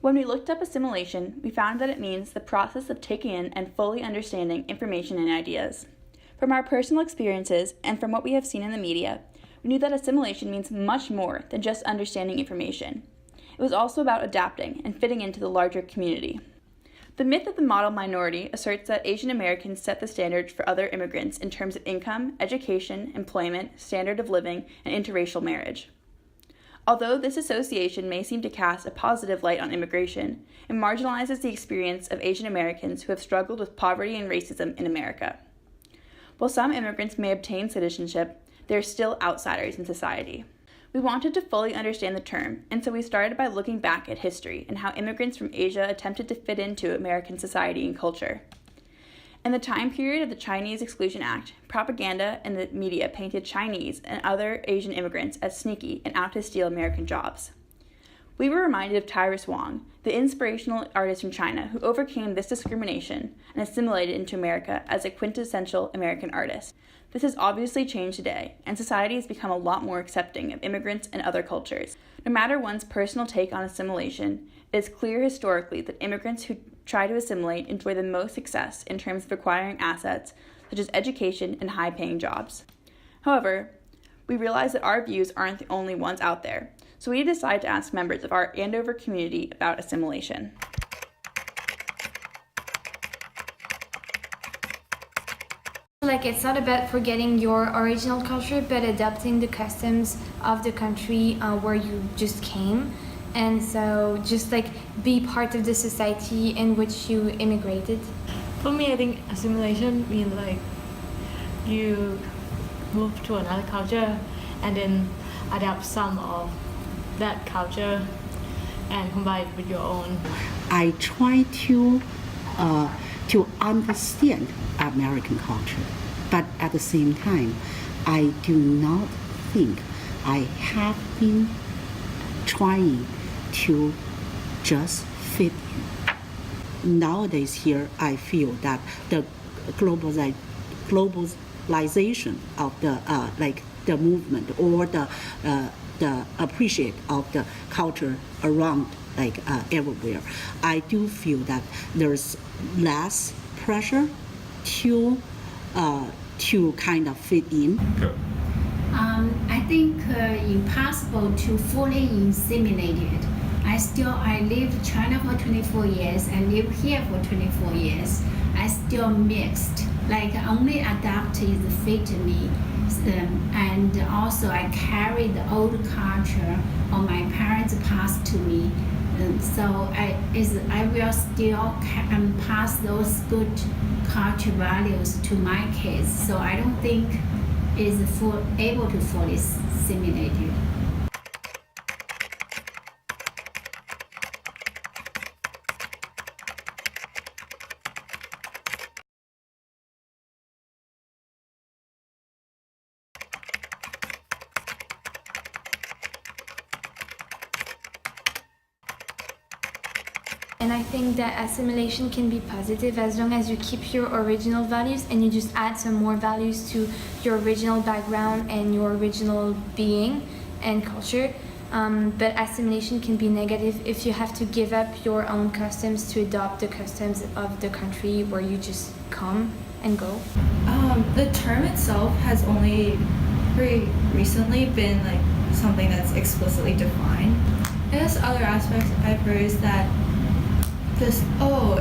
When we looked up assimilation, we found that it means the process of taking in and fully understanding information and ideas. From our personal experiences and from what we have seen in the media, we knew that assimilation means much more than just understanding information. It was also about adapting and fitting into the larger community. The myth of the model minority asserts that Asian Americans set the standard for other immigrants in terms of income, education, employment, standard of living, and interracial marriage. Although this association may seem to cast a positive light on immigration, it marginalizes the experience of Asian Americans who have struggled with poverty and racism in America. While some immigrants may obtain citizenship, they are still outsiders in society. We wanted to fully understand the term, and so we started by looking back at history and how immigrants from Asia attempted to fit into American society and culture. In the time period of the Chinese Exclusion Act, propaganda and the media painted Chinese and other Asian immigrants as sneaky and out to steal American jobs. We were reminded of Tyrus Wong, the inspirational artist from China who overcame this discrimination and assimilated into America as a quintessential American artist. This has obviously changed today, and society has become a lot more accepting of immigrants and other cultures. No matter one's personal take on assimilation, it is clear historically that immigrants who try to assimilate enjoy the most success in terms of acquiring assets such as education and high-paying jobs. However, we realize that our views aren't the only ones out there, so we decided to ask members of our Andover community about assimilation. It's not about forgetting your original culture, but adopting the customs of the country where you just came. And so just be part of the society in which you immigrated. For me, I think assimilation means you move to another culture and then adapt some of that culture and combine it with your own. I try to understand American culture, but at the same time, I do not think I have been trying to just fit in. Nowadays here, I feel that the globalization of the movement or the appreciate of the culture around everywhere, I do feel that there's less pressure to kind of fit in. I think impossible to fully assimilate it. I lived in China for 24 years. I live here for 24 years. I still mixed. Only adapt is fit me. And also I carry the old culture or my parents passed to me. So I will still pass those good culture values to my kids. So I don't think is able to fully assimilate you. And I think that assimilation can be positive as long as you keep your original values and you just add some more values to your original background and your original being and culture. But assimilation can be negative if you have to give up your own customs to adopt the customs of the country where you just come and go. The term itself has only very recently been something that's explicitly defined. I guess other aspects I've heard is that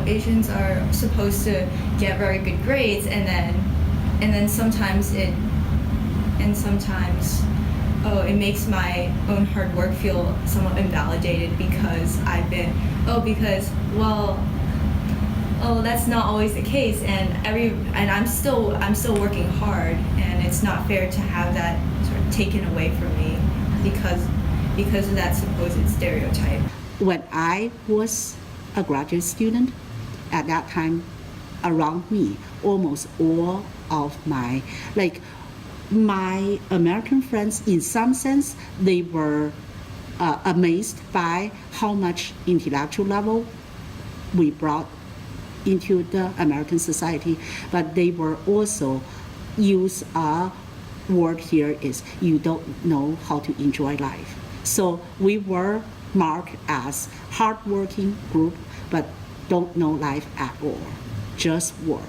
Asians are supposed to get very good grades and then sometimes it makes my own hard work feel somewhat invalidated because that's not always the case and I'm still working hard and it's not fair to have that sort of taken away from me because of that supposed stereotype. When I was a graduate student, at that time, around me, almost all of my American friends, in some sense, they were amazed by how much intellectual level we brought into the American society, but they were also use a word here is you don't know how to enjoy life. So we were marked as hardworking group, but don't know life at all, just work.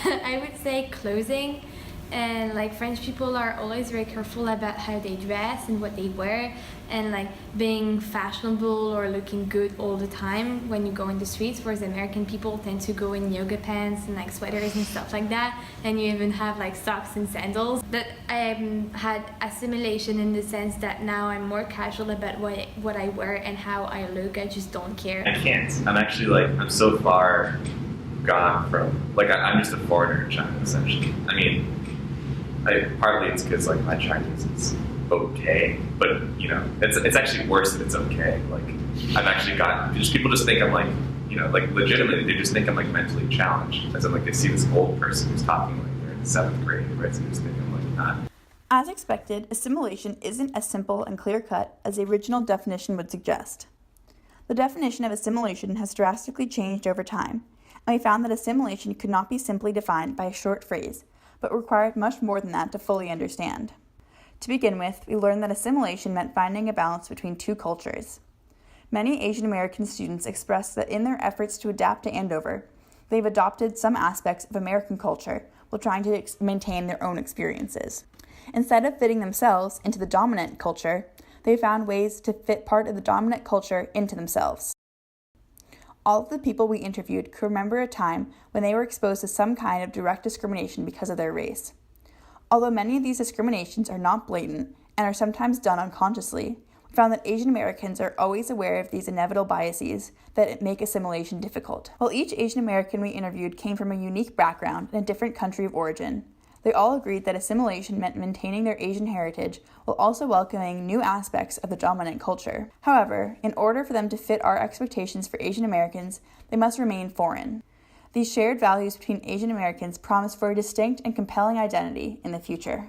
I would say clothing, and like French people are always very careful about how they dress and what they wear, and like being fashionable or looking good all the time when you go in the streets, whereas American people tend to go in yoga pants and like sweaters and stuff like that, and you even have like socks and sandals. But I had assimilation in the sense that now I'm more casual about what I wear and how I look. I just don't care. I can't. I'm actually like, I'm so far gone from, like, I'm just a foreigner in China, essentially. I mean, partly it's because, like, my Chinese is okay, but, you know, it's actually worse that it's okay. Like, I've actually people just think I'm, like, you know, like, legitimately, they just think I'm, like, mentally challenged. As in, like, they see this old person who's talking, like, they're in 7th grade, right? So they just think I'm, like, not. As expected, assimilation isn't as simple and clear-cut as the original definition would suggest. The definition of assimilation has drastically changed over time, and we found that assimilation could not be simply defined by a short phrase, but required much more than that to fully understand. To begin with, we learned that assimilation meant finding a balance between two cultures. Many Asian American students expressed that in their efforts to adapt to Andover, they've adopted some aspects of American culture while trying to maintain their own experiences. Instead of fitting themselves into the dominant culture, they found ways to fit part of the dominant culture into themselves. All of the people we interviewed could remember a time when they were exposed to some kind of direct discrimination because of their race. Although many of these discriminations are not blatant and are sometimes done unconsciously, we found that Asian Americans are always aware of these inevitable biases that make assimilation difficult. While each Asian American we interviewed came from a unique background in a different country of origin, they all agreed that assimilation meant maintaining their Asian heritage while also welcoming new aspects of the dominant culture. However, in order for them to fit our expectations for Asian Americans, they must remain foreign. These shared values between Asian Americans promise for a distinct and compelling identity in the future.